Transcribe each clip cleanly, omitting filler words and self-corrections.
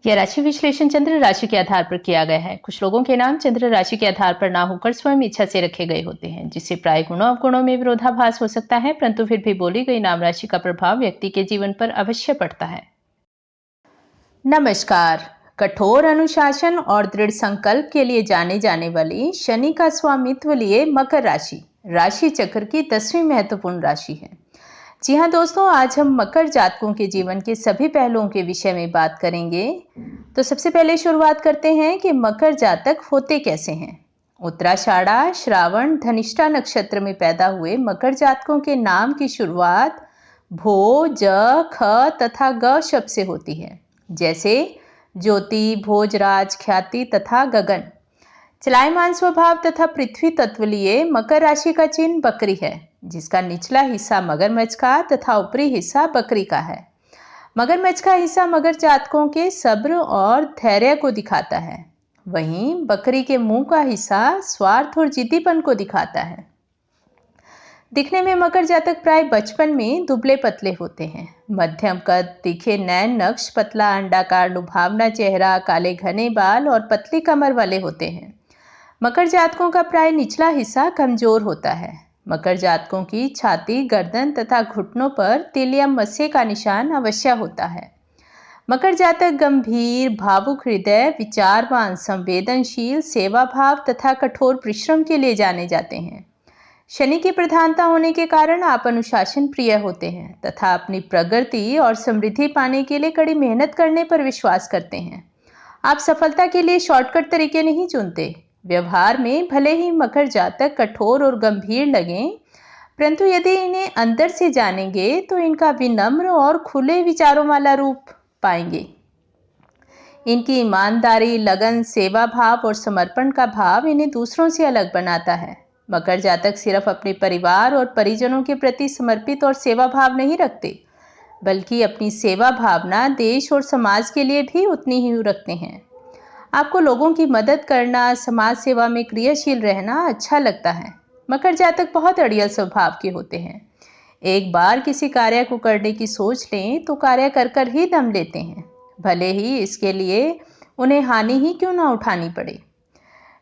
यह राशि विश्लेषण चंद्र राशि के आधार पर किया गया है। कुछ लोगों के नाम चंद्र राशि के आधार पर ना होकर स्वयं इच्छा से रखे गए होते हैं, जिससे प्राय गुणों अवगुणों में विरोधाभास हो सकता है, परंतु फिर भी बोली गई नाम राशि का प्रभाव व्यक्ति के जीवन पर अवश्य पड़ता है। नमस्कार। कठोर अनुशासन और दृढ़ संकल्प के लिए जाने जाने वाली शनि का स्वामित्व लिए मकर राशि राशि चक्र की 10वीं महत्वपूर्ण राशि है। जी हाँ दोस्तों, आज हम मकर जातकों के जीवन के सभी पहलुओं के विषय में बात करेंगे। तो सबसे पहले शुरुआत करते हैं कि मकर जातक होते कैसे हैं। उत्तराषाढ़ा, श्रावण, धनिष्ठा नक्षत्र में पैदा हुए मकर जातकों के नाम की शुरुआत भो, ज, ख तथा ग शब्द से होती है, जैसे ज्योति, भोजराज, ख्याति तथा गगन। चलायमान स्वभाव तथा पृथ्वी तत्व लिए मकर राशि का चिन्ह बकरी है, जिसका निचला हिस्सा मगरमच्छ का तथा ऊपरी हिस्सा बकरी का है। मगरमच्छ का हिस्सा मगर जातकों के सब्र और धैर्य को दिखाता है, वहीं बकरी के मुंह का हिस्सा स्वार्थ और जिद्दीपन को दिखाता है। दिखने में मकर जातक प्राय बचपन में दुबले पतले होते हैं। मध्यम कद, तीखे नैन नक्श, पतला अंडाकार लुभावना चेहरा, काले घने बाल और पतली कमर वाले होते हैं। मकर जातकों का प्राय निचला हिस्सा कमजोर होता है। मकर जातकों की छाती, गर्दन तथा घुटनों पर तिल या मस्से का निशान अवश्य होता है। मकर जातक गंभीर, भावुक हृदय, विचारवान, संवेदनशील, सेवा भाव तथा कठोर परिश्रम के लिए जाने जाते हैं। शनि की प्रधानता होने के कारण आप अनुशासन प्रिय होते हैं तथा अपनी प्रगति और समृद्धि पाने के लिए कड़ी मेहनत करने पर विश्वास करते हैं। आप सफलता के लिए शॉर्टकट तरीके नहीं चुनते। व्यवहार में भले ही मकर जातक कठोर और गंभीर लगें, परंतु यदि इन्हें अंदर से जानेंगे तो इनका विनम्र और खुले विचारों वाला रूप पाएंगे। इनकी ईमानदारी, लगन, सेवा भाव और समर्पण का भाव इन्हें दूसरों से अलग बनाता है। मकर जातक सिर्फ अपने परिवार और परिजनों के प्रति समर्पित और सेवा भाव नहीं रखते, बल्कि अपनी सेवा भावना देश और समाज के लिए भी उतनी ही रखते हैं। आपको लोगों की मदद करना, समाज सेवा में क्रियाशील रहना अच्छा लगता है। मकर जातक बहुत अड़ियल स्वभाव के होते हैं। एक बार किसी कार्य को करने की सोच लें तो कार्य कर कर ही दम लेते हैं, भले ही इसके लिए उन्हें हानि ही क्यों ना उठानी पड़े।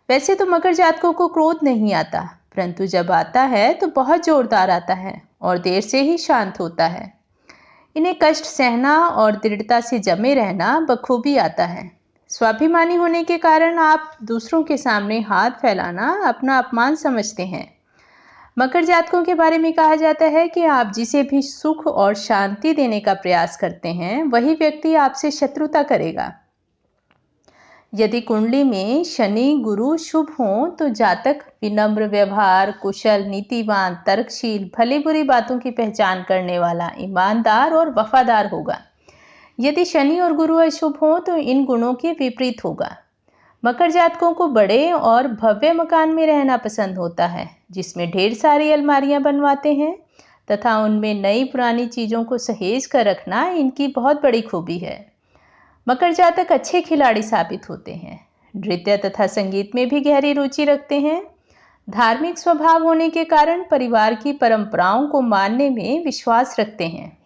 वैसे तो मकर जातकों को क्रोध नहीं आता, परंतु जब आता है तो बहुत जोरदार आता है और देर से ही शांत होता है। इन्हें कष्ट सहना और दृढ़ता से जमे रहना बखूबी आता है। स्वाभिमानी होने के कारण आप दूसरों के सामने हाथ फैलाना अपना अपमान समझते हैं। मकर जातकों के बारे में कहा जाता है कि आप जिसे भी सुख और शांति देने का प्रयास करते हैं, वही व्यक्ति आपसे शत्रुता करेगा। यदि कुंडली में शनि गुरु शुभ हों तो जातक विनम्र व्यवहार, कुशल, नीतिवान, तर्कशील, भली बुरी बातों की पहचान करने वाला, ईमानदार और वफादार होगा। यदि शनि और गुरु अशुभ हों तो इन गुणों के विपरीत होगा। मकर जातकों को बड़े और भव्य मकान में रहना पसंद होता है, जिसमें ढेर सारी अलमारियां बनवाते हैं तथा उनमें नई पुरानी चीज़ों को सहेज कर रखना इनकी बहुत बड़ी खूबी है। मकर जातक अच्छे खिलाड़ी साबित होते हैं। नृत्य तथा संगीत में भी गहरी रुचि रखते हैं। धार्मिक स्वभाव होने के कारण परिवार की परंपराओं को मानने में विश्वास रखते हैं।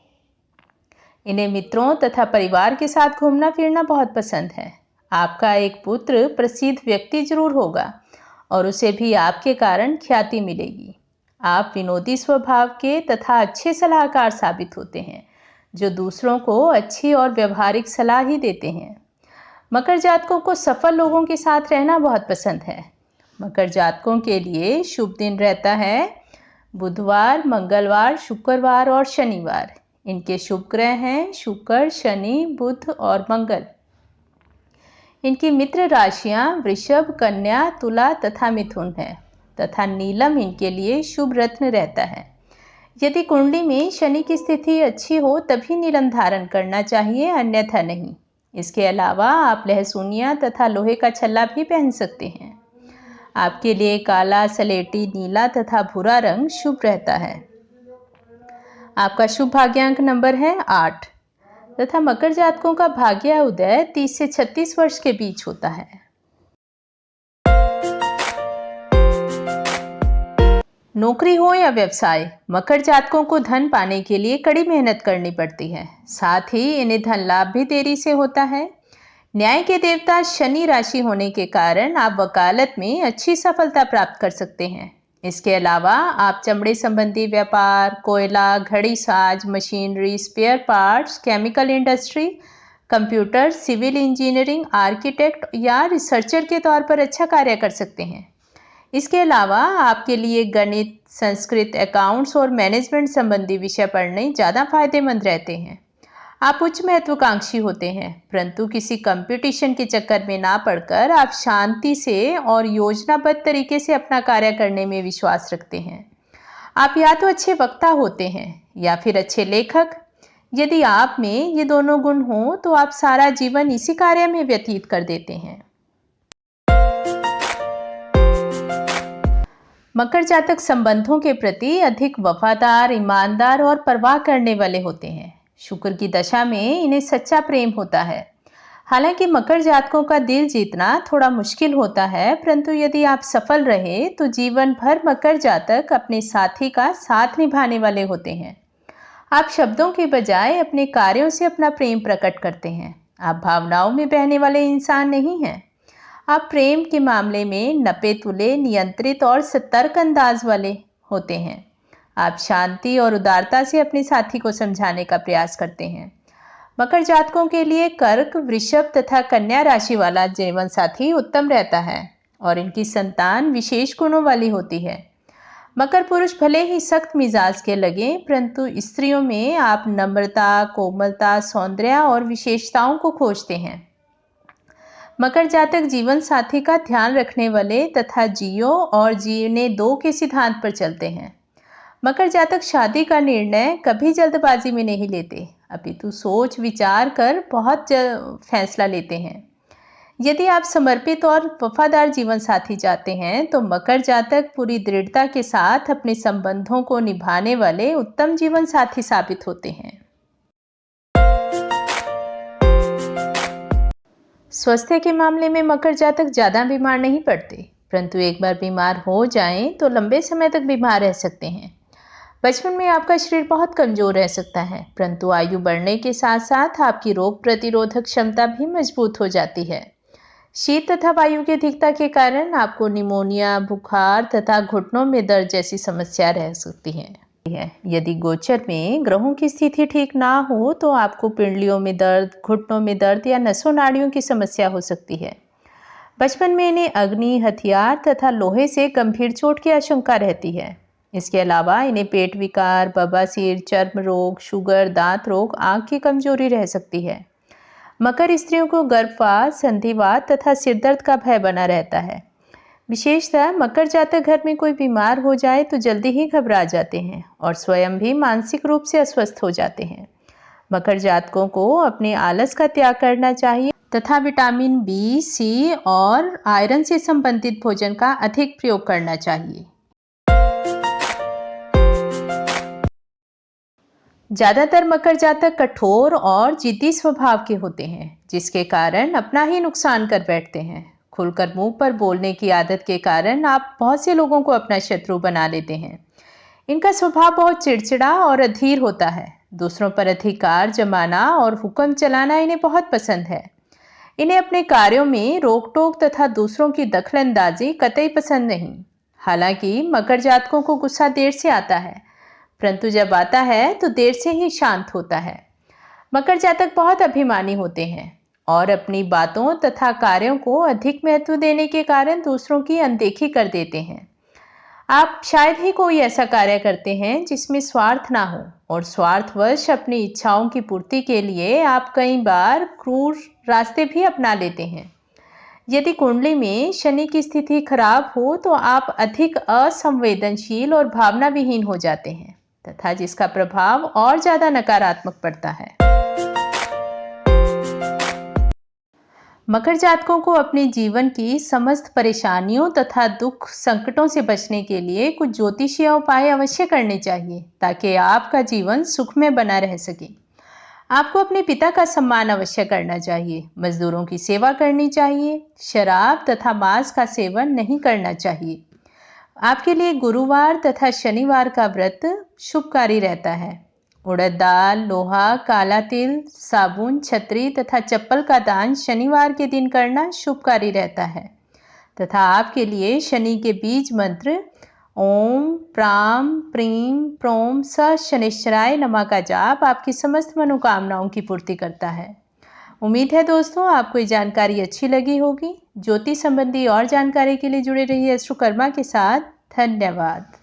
इन्हें मित्रों तथा परिवार के साथ घूमना फिरना बहुत पसंद है। आपका एक पुत्र प्रसिद्ध व्यक्ति जरूर होगा और उसे भी आपके कारण ख्याति मिलेगी। आप विनोदी स्वभाव के तथा अच्छे सलाहकार साबित होते हैं, जो दूसरों को अच्छी और व्यवहारिक सलाह ही देते हैं। मकर जातकों को सफल लोगों के साथ रहना बहुत पसंद है। मकर जातकों के लिए शुभ दिन रहता है बुधवार, मंगलवार, शुक्रवार और शनिवार। इनके शुभ ग्रह हैं शुक्र, शनि, बुध और मंगल। इनकी मित्र राशियां वृषभ, कन्या, तुला तथा मिथुन है तथा नीलम इनके लिए शुभ रत्न रहता है। यदि कुंडली में शनि की स्थिति अच्छी हो तभी नीलम धारण करना चाहिए, अन्यथा नहीं। इसके अलावा आप लहसुनिया तथा लोहे का छल्ला भी पहन सकते हैं। आपके लिए काला, सलेटी, नीला तथा भूरा रंग शुभ रहता है। आपका शुभ भाग्यांक नंबर है 8 तथा मकर जातकों का भाग्य उदय 30 से 36 वर्ष के बीच होता है। नौकरी हो या व्यवसाय, मकर जातकों को धन पाने के लिए कड़ी मेहनत करनी पड़ती है। साथ ही इन्हें धन लाभ भी देरी से होता है। न्याय के देवता शनि राशि होने के कारण आप वकालत में अच्छी सफलता प्राप्त कर सकते हैं। इसके अलावा आप चमड़े संबंधी व्यापार, कोयला, घड़ी साज, मशीनरी, spare parts, chemical industry, computer, civil engineering, architect या रिसर्चर के तौर पर अच्छा कार्य कर सकते हैं। इसके अलावा आपके लिए गणित, संस्कृत, अकाउंट्स और मैनेजमेंट संबंधी विषय पढ़ने ज़्यादा फायदेमंद रहते हैं। आप उच्च महत्वाकांक्षी होते हैं, परंतु किसी कंपटीशन के चक्कर में ना पड़कर आप शांति से और योजनाबद्ध तरीके से अपना कार्य करने में विश्वास रखते हैं। आप या तो अच्छे वक्ता होते हैं या फिर अच्छे लेखक। यदि आप में ये दोनों गुण हों तो आप सारा जीवन इसी कार्य में व्यतीत कर देते हैं। मकर जातक संबंधों के प्रति अधिक वफादार, ईमानदार और परवाह करने वाले होते हैं। शुक्र की दशा में इन्हें सच्चा प्रेम होता है। हालांकि मकर जातकों का दिल जीतना थोड़ा मुश्किल होता है, परंतु यदि आप सफल रहे तो जीवन भर मकर जातक अपने साथी का साथ निभाने वाले होते हैं। आप शब्दों के बजाय अपने कार्यों से अपना प्रेम प्रकट करते हैं। आप भावनाओं में बहने वाले इंसान नहीं हैं। आप प्रेम के मामले में नपे तुले, नियंत्रित और सतर्क अंदाज वाले होते हैं। आप शांति और उदारता से अपने साथी को समझाने का प्रयास करते हैं। मकर जातकों के लिए कर्क, वृषभ तथा कन्या राशि वाला जीवन साथी उत्तम रहता है और इनकी संतान विशेष गुणों वाली होती है। मकर पुरुष भले ही सख्त मिजाज के लगे, परंतु स्त्रियों में आप नम्रता, कोमलता, सौंदर्य और विशेषताओं को खोजते हैं। मकर जातक जीवन साथी का ध्यान रखने वाले तथा जियो और जीने दो के सिद्धांत पर चलते हैं। मकर जातक शादी का निर्णय कभी जल्दबाजी में नहीं लेते, अपितु सोच विचार कर बहुत फैसला लेते हैं। यदि आप समर्पित और वफादार जीवन साथी चाहते हैं तो मकर जातक पूरी दृढ़ता के साथ अपने संबंधों को निभाने वाले उत्तम जीवन साथी साबित होते हैं। स्वास्थ्य के मामले में मकर जातक ज़्यादा बीमार नहीं पड़ते, परंतु एक बार बीमार हो जाएं तो लंबे समय तक बीमार रह सकते हैं। बचपन में आपका शरीर बहुत कमजोर रह सकता है, परंतु आयु बढ़ने के साथ साथ आपकी रोग प्रतिरोधक क्षमता भी मजबूत हो जाती है। शीत तथा वायु की अधिकता के कारण आपको निमोनिया, बुखार तथा घुटनों में दर्द जैसी समस्या रह सकती है। यदि गोचर में ग्रहों की स्थिति ठीक ना हो तो आपको पिंडलियों में दर्द, घुटनों में दर्द या नसों नाड़ियों की समस्या हो सकती है। बचपन में इन्हें अग्नि, हथियार तथा लोहे से गंभीर चोट की आशंका रहती है। इसके अलावा इन्हें पेट विकार, बवासीर, चर्म रोग, शुगर, दांत रोग, आंख की कमजोरी रह सकती है। मकर स्त्रियों को गर्भपात, संधिवात तथा सिरदर्द का भय बना रहता है। विशेषतः मकर जातक घर में कोई बीमार हो जाए तो जल्दी ही घबरा जाते हैं और स्वयं भी मानसिक रूप से अस्वस्थ हो जाते हैं। मकर जातकों को अपने आलस का त्याग करना चाहिए तथा विटामिन बी, सी और आयरन से संबंधित भोजन का अधिक प्रयोग करना चाहिए। ज्यादातर मकर जातक कठोर और जिद्दी स्वभाव के होते हैं, जिसके कारण अपना ही नुकसान कर बैठते हैं। खुलकर मुंह पर बोलने की आदत के कारण आप बहुत से लोगों को अपना शत्रु बना लेते हैं। इनका स्वभाव बहुत चिड़चिड़ा और अधीर होता है। दूसरों पर अधिकार जमाना और हुक्म चलाना इन्हें बहुत पसंद है। इन्हें अपने कार्यों में रोक टोक तथा दूसरों की दखलंदाजी कतई पसंद नहीं। हालांकि मकर जातकों को गुस्सा देर से आता है, परंतु जब आता है तो देर से ही शांत होता है। मकर जातक बहुत अभिमानी होते हैं और अपनी बातों तथा कार्यों को अधिक महत्व देने के कारण दूसरों की अनदेखी कर देते हैं। आप शायद ही कोई ऐसा कार्य करते हैं जिसमें स्वार्थ ना हो, और स्वार्थवश अपनी इच्छाओं की पूर्ति के लिए आप कई बार क्रूर रास्ते भी अपना लेते हैं। यदि कुंडली में शनि की स्थिति खराब हो तो आप अधिक असंवेदनशील और भावना विहीन हो जाते हैं तथा जिसका प्रभाव और ज्यादा नकारात्मक पड़ता है। मकर जातकों को अपने जीवन की समस्त परेशानियों तथा दुख संकटों से बचने के लिए कुछ ज्योतिषीय उपाय अवश्य करने चाहिए ताकि आपका जीवन सुखमय बना रह सके। आपको अपने पिता का सम्मान अवश्य करना चाहिए, मजदूरों की सेवा करनी चाहिए, शराब तथा मांस का सेवन नहीं करना चाहिए। आपके लिए गुरुवार तथा शनिवार का व्रत शुभकारी रहता है उड़द दाल, लोहा, काला तिल, साबुन, छतरी तथा चप्पल का दान शनिवार के दिन करना शुभकारी रहता है। तथा आपके लिए शनि के बीज मंत्र ओम प्राम प्रीम प्रोम स शनिश्चराय नमः का जाप आपकी समस्त मनोकामनाओं की पूर्ति करता है। उम्मीद है दोस्तों आपको ये जानकारी अच्छी लगी होगी। ज्योतिष संबंधी और जानकारी के लिए जुड़े रहिए एस्ट्रोकर्मा के साथ। धन्यवाद।